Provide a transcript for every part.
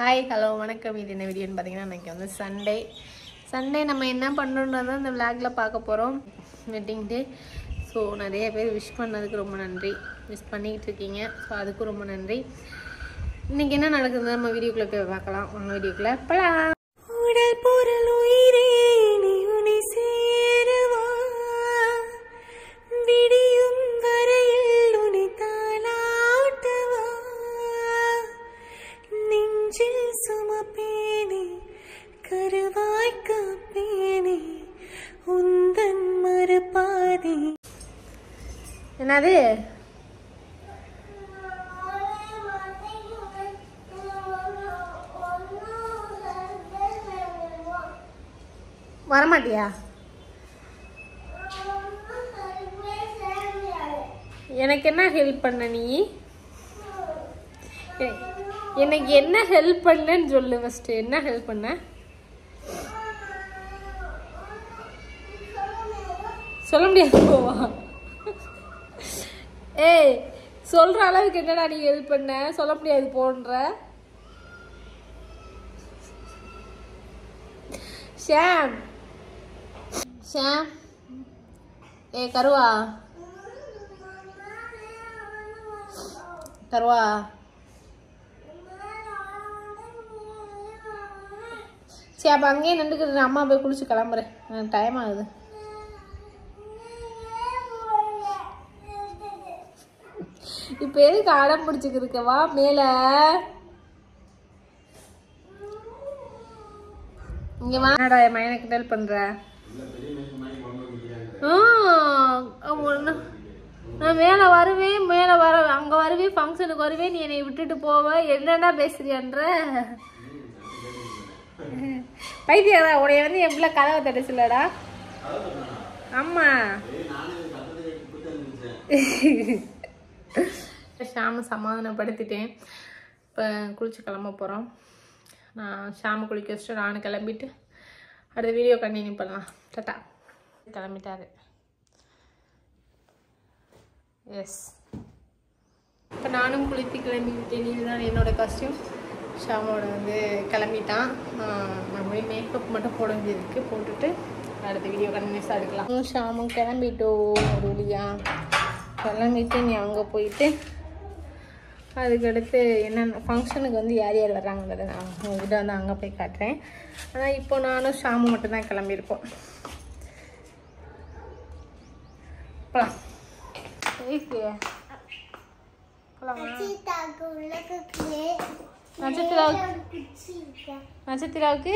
Hi hello வணக்கம். இது என்ன வீடியோன்னு பார்த்தீங்கன்னா இன்றைக்கி வந்து சண்டே நம்ம என்ன பண்ணுறோன்றதை இந்த விளாகில் பார்க்க போகிறோம். Wedding day. ஸோ நிறைய பேர் விஷ் பண்ணதுக்கு ரொம்ப நன்றி. விஷ் பண்ணிக்கிட்டு இருக்கீங்க. ஸோ அதுக்கும் ரொம்ப நன்றி. இன்றைக்கி என்ன நடக்குது நம்ம வீடியோக்குள்ளே போய் பார்க்கலாம். உங்கள் வீடியோக்குள்ளே போகலாம். உடல் பொருள் உயிரே நீ உன்னை சேரவா விடியும் வரையில் உன்னை தாளாட்டவா நெஞ்சில் சுமப்பேனே கருவாய் காப்பேனே உந்தன் மறுபாதி. என்னது வரமாட்டியா? எனக்கு என்ன ஹெல்ப் பண்ண நீ? எனக்கு என்ன ஹெல்ப் பண்ணன்னு சொல்லு ஃபர்ஸ்ட். என்ன ஹெல்ப் பண்ண சொல்ல முடியாது. போவா ஏய் சொல்ற அளவுக்கு என்னடா நீ ஹெல்ப் பண்ண? சொல்ல முடியாது போன்ற. ஷாம் ஏ கருவா சரி அப்போ அங்கேயே நின்றுக்கிட்டு அம்மா போய் குளிச்சு கிளம்புறேன். டைம் ஆகுது. இப்போ எதுக்கு அடம் பிடிச்சிக்கிருக்கவா மேல? இங்க வாடா என் மயனுக்கு ஹெல்ப் பண்ற. நான் மேல வருவேன் அங்க வருவேன் ஃபங்க்ஷனுக்கு வருவேன். நீ என்னை விட்டுட்டு போவ. என்னடா பேசுறியன்ற பைத்தியடா. உடைய வந்து என் பிள்ளை கதவை தட்டுச்சுலடா. ஆமா ஷாம சமாதானப்படுத்திட்டேன். இப்போ குளிச்சு கிளம்ப போகிறோம். நான் ஷாம குளிக்க வச்சுட்டு நானும் கிளம்பிட்டு அடுத்த வீடியோ கண்டினியூ பண்ணலாம். டாட்டா. கிளம்பிட்டாரு. எஸ் இப்போ நானும் குளித்து கிளம்பிக்கிட்டேன். இதுதான் என்னோடய காஸ்டியூம். ஷாமோட வந்து கிளம்பிட்டான். நான் போய் மேக்கப் மட்டும் போட வேண்டியது இருக்குது. போட்டுட்டு அடுத்த வீடியோ கண்டினியூஸாக எடுக்கலாம். ஷாமும் கிளம்பிட்டோம். ஒரு வழியாக கிளம்பிட்டு நீ அங்கே போயிட்டு அதுக்கடுத்து என்னென்ன ஃபங்க்ஷனுக்கு வந்து யார் யார் வர்றாங்கன்றதை நான் உங்ககிட்ட வந்து அங்கே போய் காட்டுறேன். ஆனால் இப்போ நானும் ஷாமும் மட்டும்தான் கிளம்பியிருக்கோம். போகலாம். நட்சத்திராவுக்கு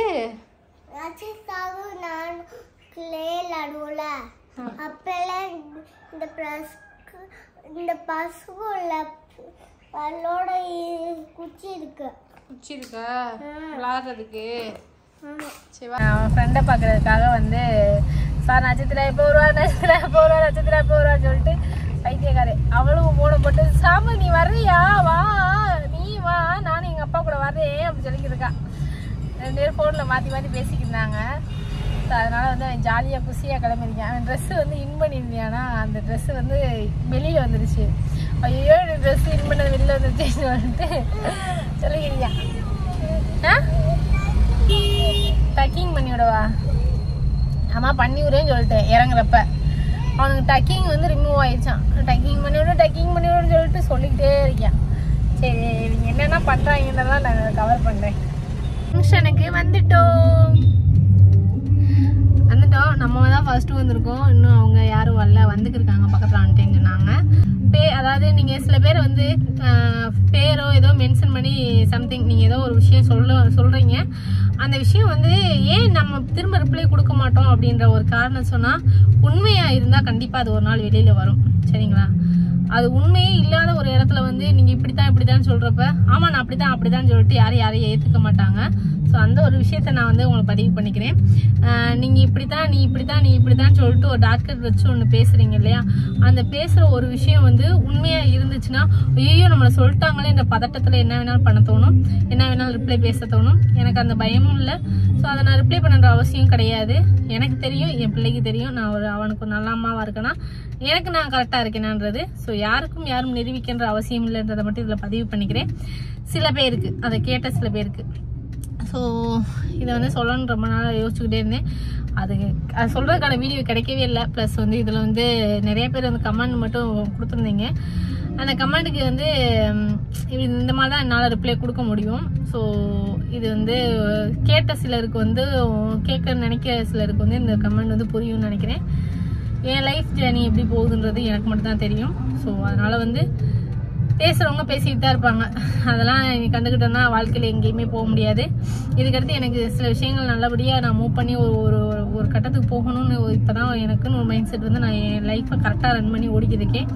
இந்த பசுல பல்லோட குச்சி இருக்கா விளாடுறதுக்கு. சரி அவன் ஃப்ரெண்டை பார்க்கறதுக்காக வந்து சார் நட்சத்திரா எப்போ வருவா சொல்லிட்டு பைத்தியக்காரே அவளும் மூட போட்டு சாமு நீ வர்றியா வா நீ வா நானும் எங்கள் அப்பா கூட வர்றேன் அப்படி சொல்லிக்கிருக்கா. 2 பேரும் ஃபோனில் மாற்றி பேசிக்கிருந்தாங்க. ஸோ அதனால் வந்து அவன் ஜாலியாக குஷியாக கிளம்பிருக்கான். அவன் ட்ரெஸ்ஸு வந்து இன் பண்ணியிருந்தியானா அந்த ட்ரெஸ்ஸு வந்து வெளியில் வந்துருச்சு. ஐயோ ட்ரெஸ்ஸு இன் பண்ணது வெளியில் வந்துருச்சுன்னு சொல்லிட்டு சொல்லிக்கிறியா? டக்கிங் பண்ணி விடவா? ஆமாம் பண்ணி விடுறேன்னு சொல்லிட்டேன். இறங்குறப்ப அவனுக்கு டக்கிங் வந்து ரிமூவ் ஆயிடுச்சான். டக்கிங் பண்ணி விடுன்னு சொல்லிட்டு சொல்லிக்கிட்டே இருக்கான். சரி இவங்க என்னென்ன பண்ணுறாங்கன்றதான் நான் கவர் பண்ணுறேன். ஃபங்க்ஷனுக்கு வந்துட்டோம். நம்ம தான் ஃபர்ஸ்ட்டு வந்திருக்கோம். இன்னும் அவங்க யாரும் வரல. வந்துக்கிருக்காங்க பக்கத்தில் வந்துட்டேன்னு சொன்னாங்க. அதாவது நீங்கள் சில பேர் வந்து பேரோ ஏதோ மென்ஷன் பண்ணி சம்திங் நீங்கள் ஏதோ ஒரு விஷயம் சொல்கிறீங்க. அந்த விஷயம் வந்து ஏன் நம்ம திரும்ப ரிப்ளை கொடுக்க மாட்டோம் அப்படின்ற ஒரு காரணம் சொன்னால் உண்மையாக இருந்தால் கண்டிப்பாக அது ஒரு நாள் வெளியில் வரும். சரிங்களா? அது உண்மையே இல்லாத ஒரு இடத்துல வந்து நீங்கள் இப்படித்தான் சொல்கிறப்ப ஆமாம் நான் அப்படித்தான் சொல்லிட்டு யாரையும் ஏற்றுக்க மாட்டாங்க. ஸோ அந்த ஒரு விஷயத்த நான் வந்து உங்களுக்கு பதிவு பண்ணிக்கிறேன். நீங்கள் நீ இப்படித்தான் சொல்லிட்டு ஒரு டார்கெட் வச்சு ஒன்று பேசுகிறீங்க இல்லையா, அந்த பேசுகிற ஒரு விஷயம் வந்து உண்மையாக இருந்துச்சுன்னா ஐயோ நம்மளை சொல்லிட்டாங்களே என்ற பதட்டத்தில் என்ன வேணாலும் பண்ண தோணும், என்ன வேணாலும் ரிப்ளை பேச தோணும். எனக்கு அந்த பயமும் இல்லை. ஸோ அதை நான் ரிப்ளை பண்ணுற அவசியம் கிடையாது. எனக்கு தெரியும், என் பிள்ளைக்கு தெரியும், நான் அவனுக்கு ஒரு நல்ல அம்மாவாக இருக்கேன்னா எனக்கு நான் கரெக்டாக இருக்கேனான்றது. ஸோ யாரும் நிரூபிக்கின்ற அவசியம் இல்லைன்றதை மட்டும் இதில் பதிவு பண்ணிக்கிறேன். சில பேருக்கு அதை கேட்ட சில பேருக்கு. ஸோ இதை வந்து சொல்லணும்னு ரொம்ப நாளாக யோசிச்சுக்கிட்டே இருந்தேன். அது சொல்கிறதுக்கான வீடியோ கிடைக்கவே இல்லை. ப்ளஸ் வந்து இதில் வந்து நிறைய பேர் வந்து கமெண்ட் மட்டும் கொடுத்துருந்தீங்க. அந்த கமெண்ட்டுக்கு வந்து இந்த மாதிரி தான் என்னால் ரிப்ளை கொடுக்க முடியும். ஸோ இது வந்து கேட்ட சிலருக்கு வந்து கேட்க நினைக்கிற சிலருக்கு வந்து இந்த கமெண்ட் வந்து புரியும்னு நினைக்கிறேன். என் லைஃப் ஜேர்னி எப்படி போகுதுன்றது எனக்கு மட்டும் தான் தெரியும். ஸோ அதனால் வந்து பேசுகிறவங்க பேசிக்கிட்டு தான் இருப்பாங்க. அதெல்லாம் நீ கண்டுக்கிட்டோன்னா வாழ்க்கையில் எங்கேயுமே போக முடியாது. இதுக்கடுத்து எனக்கு சில விஷயங்கள் நல்லபடியாக நான் மூவ் பண்ணி ஒரு கட்டத்துக்கு போகணும்னு இப்போ தான் எனக்குன்னு ஒரு மைண்ட் செட் வந்து நான் என் லைஃப்பை கரெக்டாக ரன் பண்ணி ஓடிக்கிட்டு இருக்கேன்.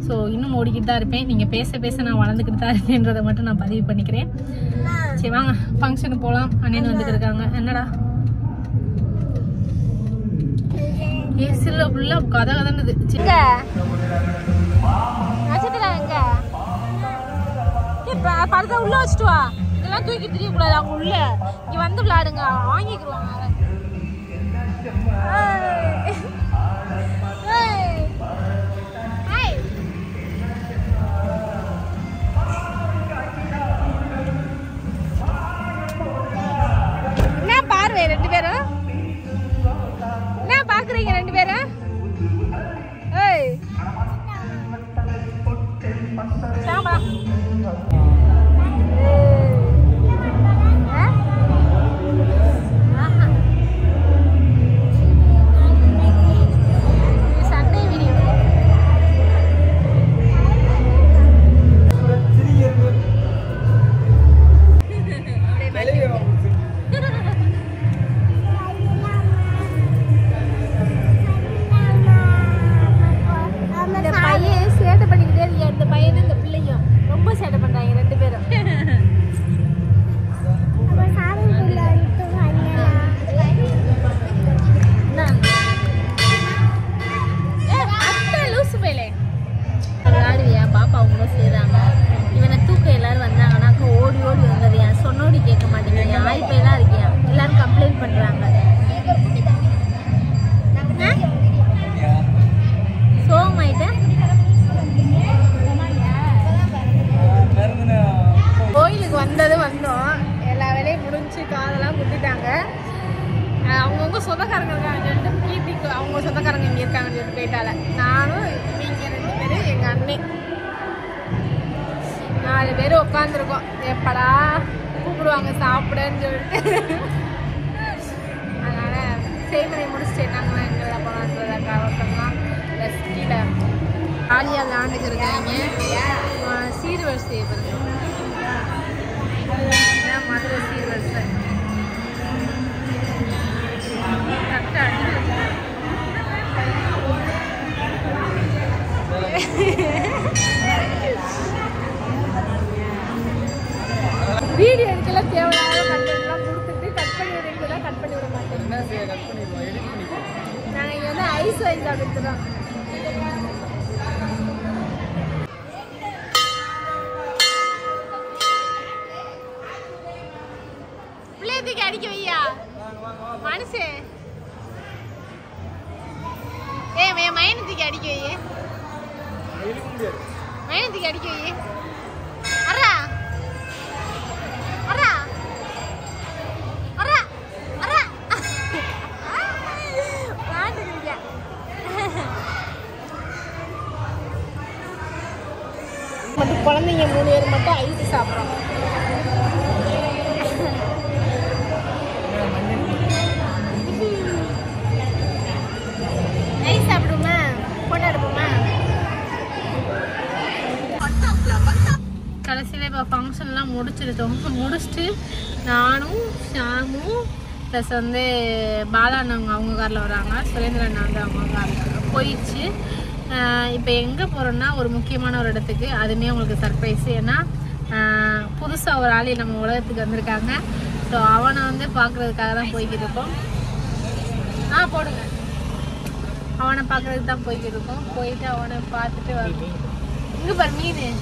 ஸோ இன்னும் ஓடிக்கிட்டு தான் இருப்பேன். நீங்கள் பேச நான் வளர்ந்துக்கிட்டு தான் இருப்பேன்றதை மட்டும் நான் பதிவு பண்ணிக்கிறேன். சரி வாங்க ஃபங்க்ஷனுக்கு போகலாம். அண்ணன் வந்துட்டு இருக்காங்க. என்னடா ஏசில ஃபுல்லா கதகதன்னுது. படத்தை உள்ள வச்சுட்டு வா. இதெல்லாம் தூக்கி தெரியக்கூடாது. அவங்க உள்ள இங்க வந்து விளையாடுங்க, வாங்கிக்குவாங்க. என்ன பார்வை ரெண்டு பேரும், என்ன பாக்குறீங்க ரெண்டு பேரும்? சாமா அவங்கவுங்க சொந்தக்காரங்க இருக்காங்க. கீர்த்திக்கு அவங்க சொந்தக்காரங்க இங்கே இருக்காங்கன்னு சொல்லிட்டு போயிட்டால. நானும் இங்கே 2 பேர், எங்கள் அண்ணன் 4 பேர் உட்காந்துருக்கோம். எப்படா கூப்பிடுவாங்க சாப்பிடன்னு சொல்லிட்டு. அதனால் செய்முறை முடிச்சுட்டு என்னங்கலாம் எங்கே போனான்றதுக்காக ஒருத்தம்லாம் ப்ளஸ் கீழே ஜாலியாக விளாண்டுக்கு இருக்காங்க. சீர்வரிசை மதுரை சீர்வரிசை வீடியோ எடுக்கலாம் தேவையான கண்டென்ட்லாம் கொடுத்துட்டு கட் பண்ணி விடுறீங்களா? கட் பண்ணி விட மாட்டேன். நாங்கள் இங்கே வந்து ஐஸ் வாங்கி சாப்பிட்டுறோம். பிள்ளையத்துக்கு அடிக்க வையா மனுஷே. மைனத்துக்கு அடிக்க வையே, மைனத்துக்கு அடிக்க வையே. அரா அரா அரா அரா மாட்டுக்கிறீங்க. மட்டும் குழந்தைங்க 3 பேர் மட்டும் ஐஸ் சாப்பிட்றோம். ஐஸ் சாப்பிடுமா, போட்டோ எடுப்போமா? கடைசியில் இப்போ ஃபங்க்ஷன்லாம் முடிச்சுட்டு நானும் ஷாமும் ப்ளஸ் வந்து பாலாண்ணவங்க அவங்க காரில் வராங்க, சுரேந்திரன் வந்து அவங்க காரில் போயிடுச்சு. இப்போ எங்கே போகிறோன்னா ஒரு முக்கியமான ஒரு இடத்துக்கு. அதுவுமே உங்களுக்கு சர்ப்ரைஸ். ஏன்னா புதுசாக ஒரு ஆள் நம்ம உலகத்துக்கு வந்திருக்காங்க. ஸோ ஸோ அவனை வந்து பார்க்குறதுக்காக தான் போய்கிட்டு இருக்கோம். போடுங்க. அவனை பார்க்குறதுக்கு தான் போய்கிட்டு இருக்கோம். போயிட்டு அவனை பார்த்துட்டு வரணும். இங்கே பாரு மீன்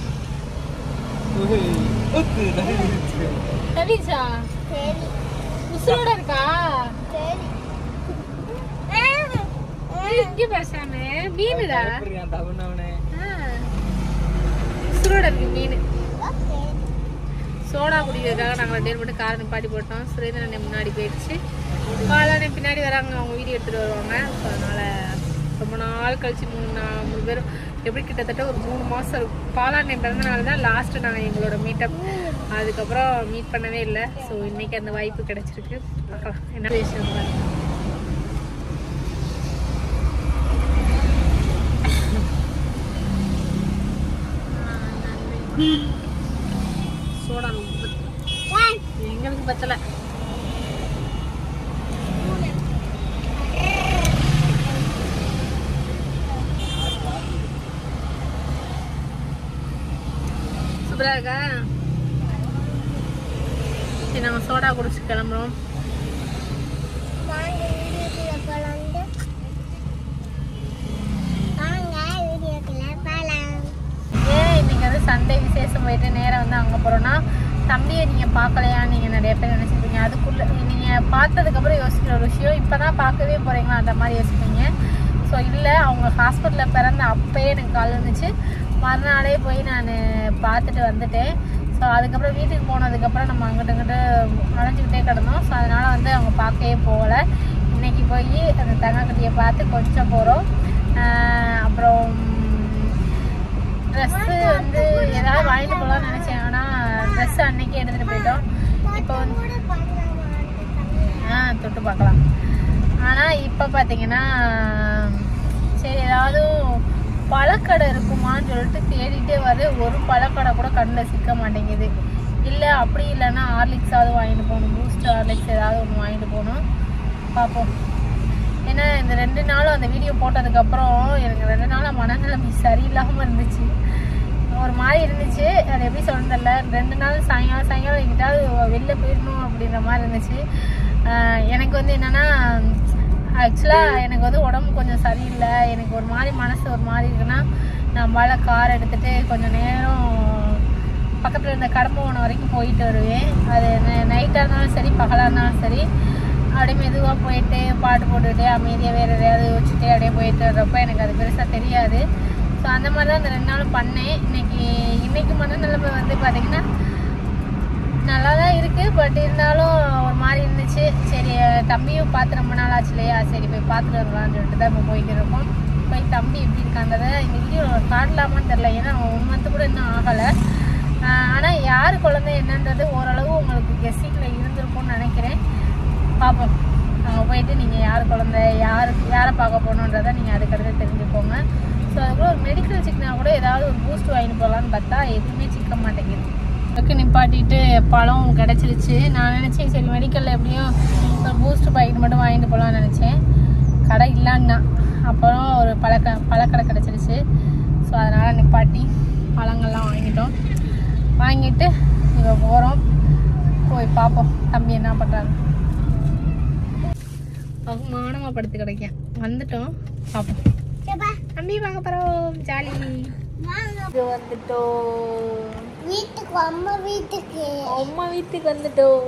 தெரிச்சா உசுரோட இருக்கா? இங்கே பேசாம மீனுடா உசுரோட இருக்கு மீன். சோடா குடிக்கிறதுக்காக நாங்கள் 2 பேர் மட்டும் காரை நிப்பாட்டி போட்டோம். சுரேந்திரன் முன்னாடி போயிடுச்சு. காலானே பின்னாடி வராங்க, அவங்க வீடியோ எடுத்துகிட்டு வருவாங்க. ஸோ அதனால் ரொம்ப நாள் கழிச்சு 3 பேரும் எப்படி கிட்டத்தட்ட ஒரு 3 மாதம் இருக்கும். பாலாண்ணே பிறந்தனால தான் லாஸ்ட்டு நாங்கள் எங்களோட மீட்டப். அதுக்கப்புறம் மீட் பண்ணவே இல்லை. ஸோ இன்றைக்கி அந்த வாய்ப்பு கிடச்சிருக்கு. பார்க்கலாம் என்ன விஷயம். சோடா எங்களுக்கு பத்தலை. சூப்பரா இருக்கா? சரி நாங்கள் சோடா குடிச்சு கிளம்புறோம். இன்னைக்கு வந்து சண்டே விசேஷம் போயிட்டு நேராக வந்து அங்கே போகிறோன்னா தம்பியை நீங்கள் பார்க்கலையான்னு நீங்கள் நிறைய பேர் நினச்சிருப்பீங்க. அதுக்குள்ளே நீங்கள் பார்த்ததுக்கப்புறம் யோசிக்கிற ஒரு விஷயம், இப்போ தான் பார்க்கவே போகிறீங்களா அந்த மாதிரி யோசிப்பீங்க. ஸோ இல்லை, அவங்க ஹாஸ்பிட்டலில் பிறந்த அப்போயே எனக்கு கால் வந்துச்சு. மறுநாளே போய் நான் பார்த்துட்டு வந்துட்டேன். ஸோ அதுக்கப்புறம் வீட்டுக்கு போனதுக்கப்புறம் நம்ம அங்கிட்ட இங்கிட்ட அலைஞ்சிக்கிட்டே கிடந்தோம். ஸோ அதனால் வந்து அவங்க பார்க்கவே போகலை. இன்றைக்கி போய் அந்த தங்கக்கட்டியை பார்த்து கொஞ்சம் போகிறோம். அப்புறம் ட்ரெஸ்ஸு வந்து ஏதாவது வாங்கிட்டு போகலான்னு நினச்சேன். ஆனால் ட்ரெஸ்ஸு அன்றைக்கி எடுத்துகிட்டு போயிட்டோம். இப்போ வந்து தொட்டு பார்க்கலாம். ஆனால் இப்போ பார்த்தீங்கன்னா சரி ஏதாவது பழக்கடை இருக்குமான்னு சொல்லிட்டு தேடிட்டே வருது. ஒரு பழக்கடை கூட கண்ணில் சிக்க மாட்டேங்குது. இல்லை அப்படி இல்லைன்னா ஹார்லிக்ஸாவது வாங்கிட்டு போகணும். பூஸ்ட் ஹார்லிக்ஸ் ஏதாவது ஒன்று வாங்கிட்டு போகணும். பார்ப்போம். ஏன்னா இந்த 2 நாளும் அந்த வீடியோ போட்டதுக்கப்புறம் எனக்கு 2 நாளாக மனநிலைமை சரியில்லாமல் இருந்துச்சு. ஒரு மாதிரி இருந்துச்சு. அது எப்படி சொல்கிறதில்ல. 2 நாள் சாயங்காலம் எங்கிட்டாவது வெளில போயிடணும் அப்படின்ற மாதிரி இருந்துச்சு. எனக்கு வந்து என்னென்னா ஆக்சுவலாக எனக்கு வந்து உடம்பு கொஞ்சம் சரியில்லை. எனக்கு ஒரு மாதிரி மனசு ஒரு மாதிரி இருக்குன்னா நம்மளால் கார் எடுத்துகிட்டு கொஞ்சம் நேரம் பக்கத்தில் இருந்த கடம்பவனம் வரைக்கும் போயிட்டு வருவேன். அது நைட்டாக இருந்தாலும் சரி பகலாக இருந்தாலும் சரி அப்படியே மெதுவாக போயிட்டு பாட்டு போட்டுக்கிட்டே அமைதியாக வேறு எதையாவது வச்சுட்டே அப்படியே போயிட்டு வர்றப்போ எனக்கு அது பெருசாக தெரியாது. ஸோ அந்த மாதிரி தான் இந்த 2 நாளும் பண்ணேன். இன்றைக்கி மனநிலைமை வந்து பார்த்திங்கன்னா நல்லா தான் இருக்குது. பட் இருந்தாலும் ஒரு மாதிரி இருந்துச்சு. சரி தம்பியும் பார்த்து ரொம்ப நாள் ஆச்சு இல்லையா, சரி போய் பார்த்துட்டு வரலான்னு சொல்லிட்டு தான் இப்போ போய்க்கிருக்கோம். போய் தம்பி எப்படி இருக்கான்றதை இந்த வீடியோ காட்டலாமான்னு தெரில. ஏன்னா 1 மந்த்து கூட இன்னும் ஆகலை. ஆனால் யார் குழந்தை என்னன்றது ஓரளவு உங்களுக்கு கெஸ்ஸிங்கில் இருந்திருக்கும்னு நினைக்கிறேன். பார்ப்போம். அங்கே போயிட்டு நீங்கள் யார் குழந்தை யாரை பார்க்க போகணுன்றதை நீங்கள் அதுக்கடுத்து தெரிஞ்சுக்கோங்க. ஸோ அதுக்குள்ள ஒரு மெடிக்கல் சிக்கனா கூட ஏதாவது ஒரு பூஸ்ட் வாங்கிட்டு போகலான்னு பார்த்தா எதுவுமே சிக்க மாட்டேங்குது. அதுக்கு நிப்பாட்டிட்டு பழம் கிடச்சிருச்சு. நான் நினச்சேன் சரி மெடிக்கலில் எப்படியும் ஒரு பூஸ்ட் பாக்கெட் மட்டும் வாங்கிட்டு போகலான்னு நினச்சேன். கடை இல்லைன்னா அப்புறம் ஒரு பழக்கடை கிடச்சிருச்சு. ஸோ அதனால் நிப்பாட்டி பழங்கள்லாம் வாங்கிட்டு இப்போ போகிறோம். போய் பார்ப்போம் தம்பி என்ன பண்ணுறாங்க. மானமாக படுத்து கிடைக்கேன். வந்துட்டோம். பார்ப்போம். தம்பி வாங்க போகிறோம். ஜாலி. இது வந்துட்டோம் வீட்டுக்கு. அம்மா வீட்டுக்கு வந்துட்டோம்.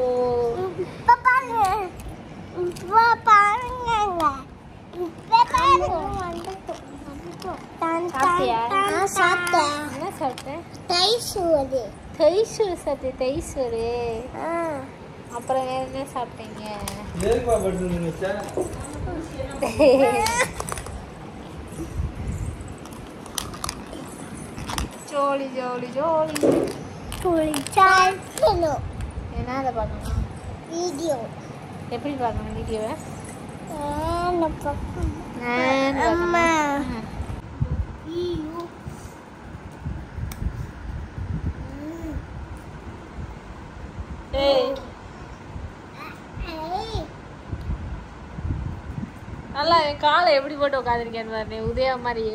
அப்புறம் வேற என்ன சாப்பிட்டீங்க? ஜோலி ஜோலி ஜோலி என்ன அதை பார்க்கணும்? வீடியோ எப்படி பார்க்கணும் வீடியோவை? அம்மா நல்லா என் காலை எப்படி போட்டு உட்காந்துருக்கேன்னு பாரு. உதயா மாதிரி.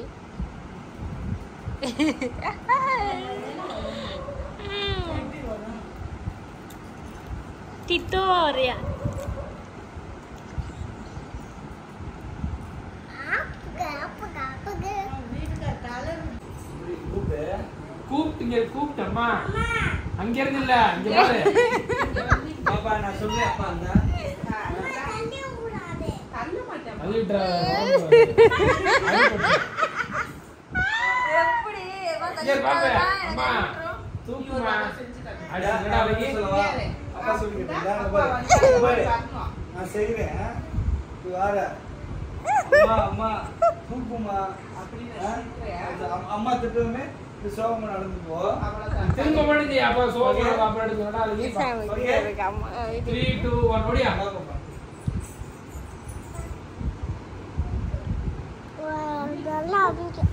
Titoria. கூப்பிட்டம்மா அங்க இருந்து இல்ல இங்க பாரு பாப்பா நான் சொல்றேன் அப்பா அந்த தள்ள மாட்டேன் அழுட்றா எப்படி பாப்பா அம்மா தூக்குமா அடடா வகி அப்பா சொல்லிட்டீங்களா பாரு நான் செய்றேன் நீ வாடா அம்மா அம்மா தூக்குமா அப்படினா அம்மா திட்டுமே இது சோகமா நடந்து போ திரும்ப முடிஞ்சு அப்ப சோகமா அப்ப எடுத்துடா அதுக்கு 3 2 1 ஓடியா நல்லா இருக்கு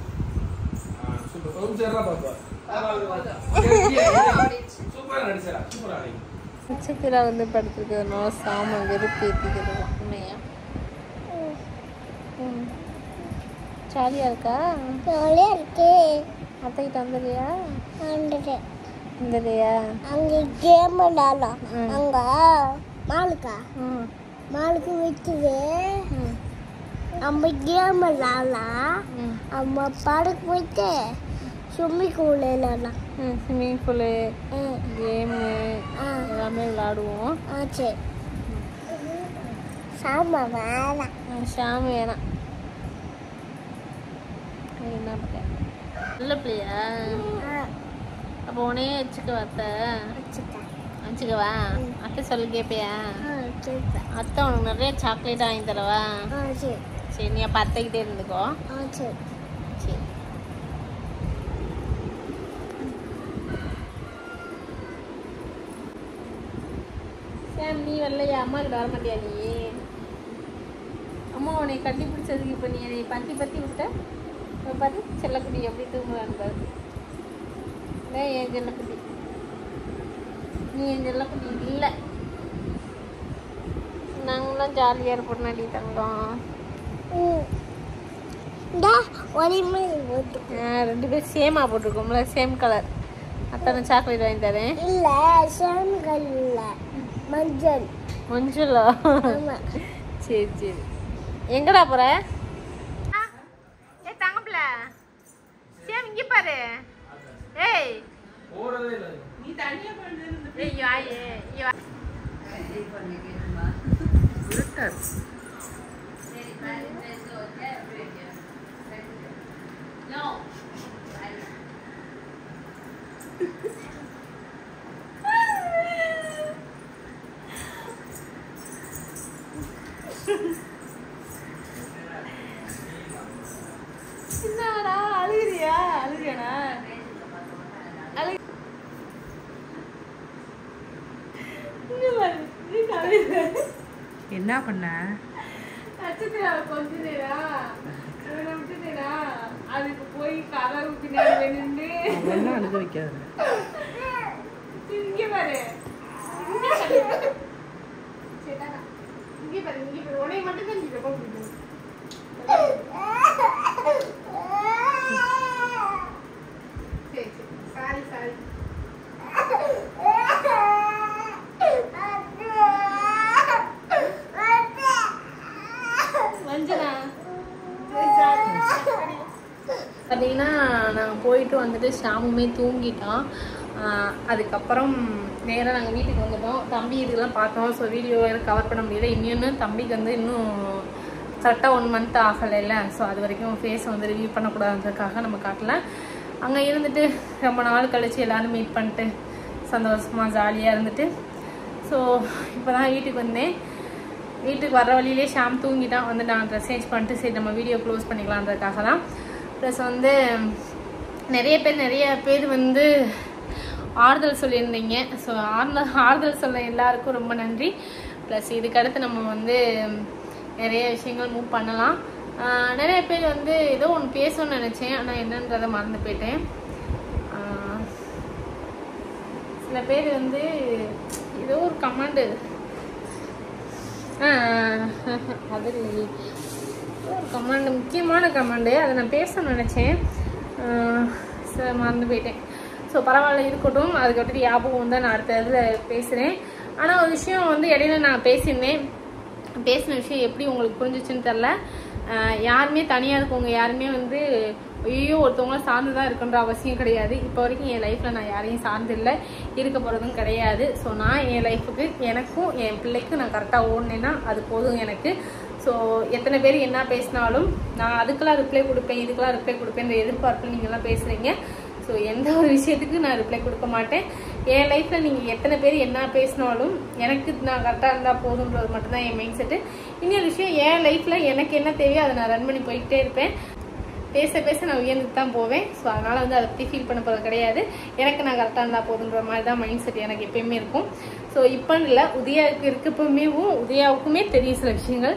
சூப்பர் ஒரு சேரா பாப்பா சூப்பர் நடிச்சா சூப்பரா ஆடி பச்சைக்கிளா வந்து படுத்துருக்குதுனோ சாம வெறுப்பு ஏற்றிக்கிறது உண்மையா ஜாலியாக இருக்கா ஜாலியா இருக்கு அத்தைக்கிட்ட வந்துடுறியா வந்துடுறியா அங்க கேம் விளையாடலாம் அங்க மாலுக்கு விட்டுது நம்ம கேம் விளையாடலாம் நம்ம படக்கு போயிட்டு ஸ்விம்மிங் பூல் விளையாடலாம் ஸ்விம்மிங் பூலு கேமு எல்லாமே விளையாடுவோம் சரி சாமா வேணாம் ஷாம் வேணாம் என்ன பண்ண நல்ல பிள்ளையா அப்போ உனையே வச்சுக்க அத்தை வச்சுக்கவா அத்தை சொல்லி கேட்பியா அத்தை உனக்கு நிறைய சாக்லேட் வாங்கி தரவா சரி நீ அப்போ அத்தைக்கிட்டே இருந்துக்கோ சரி சரி சாம் நீ வரலையா அம்மா கிட்ட வர மாட்டியா நீ அம்மா உன்னை கட்டி பிடிச்சதுக்கு இப்போ நீ என்னை பத்தி விட்ட இப்போ பாரு செல்லக்குட்டி எப்படி தூங்குறான்னு பாரு என் செல்லக்குட்டி நீ என் செல்லக்குட்டி இல்லை நாங்களாம் ஜாலியாக இருப்போம் நடி தங்கம் ரெண்டு பேரும் சேமாக போட்டிருக்கோம்ல சேம் கலர் அத்தனை சாக்லேட் வாங்கி தரேன் இல்ல சேம் கலர் இல்ல மஞ்சள் மஞ்சளா சரி சரி எங்கடா போற ஏய் தங்கப்ல சேம் இங்க பாரு ஏய் ஓடவே இல்ல நீ தனியா பண்ணு ஏய் யாயே யா சரி பண்ணிக்கேமா குருட்டர் சரி பாரு பேசோ நோ என்னடா அழுகிறியா அழுகியாடா என்ன பண்ண கொஞ்ச நேரம் விட்டுட்டேனா அதுக்கு போய் கதவு பின்னாடி நின்று ஒன்னும் அழுக வைக்காது இங்கே பாரு இங்கே பாரு உனைய மட்டும் தான் இங்கே ரொம்ப பிடிக்கும் சரி சரி சாரி வஞ்சனா பார்த்தீங்கன்னா நாங்கள் போயிட்டு வந்துட்டு ஷாமுமே தூங்கிட்டான். அதுக்கப்புறம் நேராக நாங்கள் வீட்டுக்கு வந்துட்டோம். தம்பி இதெல்லாம் பார்த்தோம். ஸோ வீடியோ கவர் பண்ண முடியல. இன்னும் தம்பிக்கு வந்து இன்னும் கரெக்டாக 1 மந்த் ஆகலைல்ல. ஸோ அது வரைக்கும் ஃபேஸ் வந்து ரிவ்யூ பண்ணக்கூடாதுன்றதுக்காக நம்ம காட்டல. அங்கே இருந்துட்டு ரொம்ப நாள் கழித்து எல்லோரும் மீட் பண்ணிட்டு சந்தோஷமாக ஜாலியாக இருந்துட்டு ஸோ இப்போ தான் வீட்டுக்கு வந்தேன். வீட்டுக்கு வர வழியிலே ஷாம் தூங்கிட்டான். வந்து நான் ட்ரெஸ் சேஞ்ச் பண்ணிட்டு சரி நம்ம வீடியோ க்ளோஸ் பண்ணிக்கலான்றதுக்காக தான். ப்ளஸ் வந்து நிறைய பேர் வந்து ஆறுதல் சொல்லியிருந்தீங்க. ஸோ ஆறுதல் சொல்ல எல்லாருக்கும் ரொம்ப நன்றி. ப்ளஸ் இதுக்கடுத்து நம்ம வந்து நிறைய விஷயங்கள் மூவ் பண்ணலாம். நிறைய பேர் வந்து ஏதோ ஒன்று பேசணும்னு நினச்சேன், ஆனால் என்னன்றதை மறந்து போயிட்டேன். சில பேர் வந்து ஏதோ ஒரு கமெண்டு அது ஒரு கமெண்டு, முக்கியமான கமெண்டு, அதை நான் பேசணும்னு நினச்சேன், மறந்து போயிட்டேன். ஸோ பரவாயில்ல இருக்கட்டும். அதுக்கப்புறம் ஞாபகம் வந்து நான் அடுத்த இதில் பேசுகிறேன். ஆனால் ஒரு விஷயம் வந்து இடையில நான் பேசின விஷயம் எப்படி உங்களுக்கு புரிஞ்சிச்சுன்னு தெரில. யாருமே தனியாக இருக்கவங்க யாருமே வந்து ஐயோ ஒருத்தவங்கள சார்ந்து தான் இருக்குன்ற அவசியம் கிடையாது. இப்போ வரைக்கும் என் லைஃப்பில் நான் யாரையும் சார்ந்து இல்லை, இருக்க போகிறதும் கிடையாது. ஸோ நான் என் லைஃபுக்கு எனக்கும் என் பிள்ளைக்கும் நான் கரெக்டாக ஓடினேன்னா அது போதும் எனக்கு. ஸோ எத்தனை பேர் என்ன பேசினாலும் நான் அதுக்கெல்லாம் ரிப்ளை கொடுப்பேன், இதுக்கெல்லாம் ரிப்ளை கொடுப்பேன்ற எதிர்பார்ப்பில் நீங்கள்லாம் பேசுகிறீங்க. ஸோ எந்த ஒரு விஷயத்துக்கு நான் ரிப்ளை கொடுக்க மாட்டேன். என் லைஃப்பில் நீங்கள் எத்தனை பேர் என்ன பேசினாலும் எனக்கு நான் கரெக்டாக இருந்தால் போதுன்றது மட்டும்தான் என் மைண்ட் செட்டு. இன்னொரு விஷயம், என் லைஃப்பில் எனக்கு என்ன தேவையோ அதை நான் ரன் பண்ணி போய்கிட்டே இருப்பேன். பேச பேச நான் உயர்ந்துட்டு தான் போவேன். ஸோ அதனால் வந்து அதை பற்றி ஃபீல் பண்ண போகிறது கிடையாது. எனக்கு நான் கரெக்டாக இருந்தால் போதுன்ற மாதிரி தான் மைண்ட் செட் எனக்கு எப்பயுமே இருக்கும். ஸோ இப்போ இல்லை, உதயாவுக்கு இருக்கப்பமேவும் உதயாவுக்குமே தெரியும் சில விஷயங்கள்.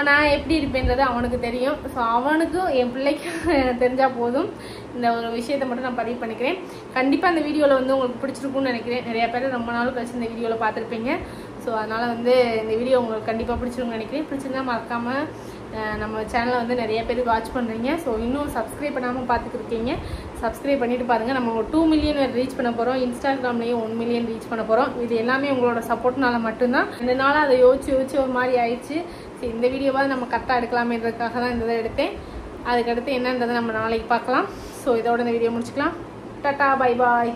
நான் எப்படி இருப்பேன்றது அவனுக்கு தெரியும். ஸோ அவனுக்கும் என் பிள்ளைக்கும் தெரிஞ்சால் போதும். இந்த ஒரு விஷயத்தை மட்டும் நான் பதிவு பண்ணிக்கிறேன். கண்டிப்பாக இந்த வீடியோவில் வந்து உங்களுக்கு பிடிச்சிருக்கும்னு நினைக்கிறேன். நிறையா பேர் ரொம்ப நாள் கழிச்சு இந்த வீடியோவில் பார்த்துருப்பீங்க. ஸோ அதனால் வந்து இந்த வீடியோ உங்களுக்கு கண்டிப்பாக பிடிச்சிருக்கும்னு நினைக்கிறேன். பிடிச்சிருந்தா மறக்காமல் நம்ம சேனலை வந்து நிறைய பேர் வாட்ச் பண்ணுறீங்க. ஸோ இன்னும் சப்ஸ்கிரைப் பண்ணாமல் பார்த்துக்கிருக்கீங்க, சப்ஸ்கிரைப் பண்ணிவிட்டு பாருங்கள். நம்ம 2 மில்லியன் ரீச் பண்ண போகிறோம். இன்ஸ்டாகிராம்லேயும் 1 மில்லியன் ரீச் பண்ண போகிறோம். இது எல்லாமே உங்களோட சப்போர்ட்னால மட்டும்தான். 2 நாளாக அதை யோசிச்சு ஒரு மாதிரி ஆயிடுச்சு. சரி, இந்த வீடியோவாக நம்ம கரெக்டாக எடுக்கலாமேன்றதுக்காக தான் இந்த இதை எடுத்தேன். அதுக்கடுத்து என்னன்றதை நம்ம நாளைக்கு பார்க்கலாம். ஸோ இதோட இந்த வீடியோ முடிச்சுக்கலாம். Tata, bye bye.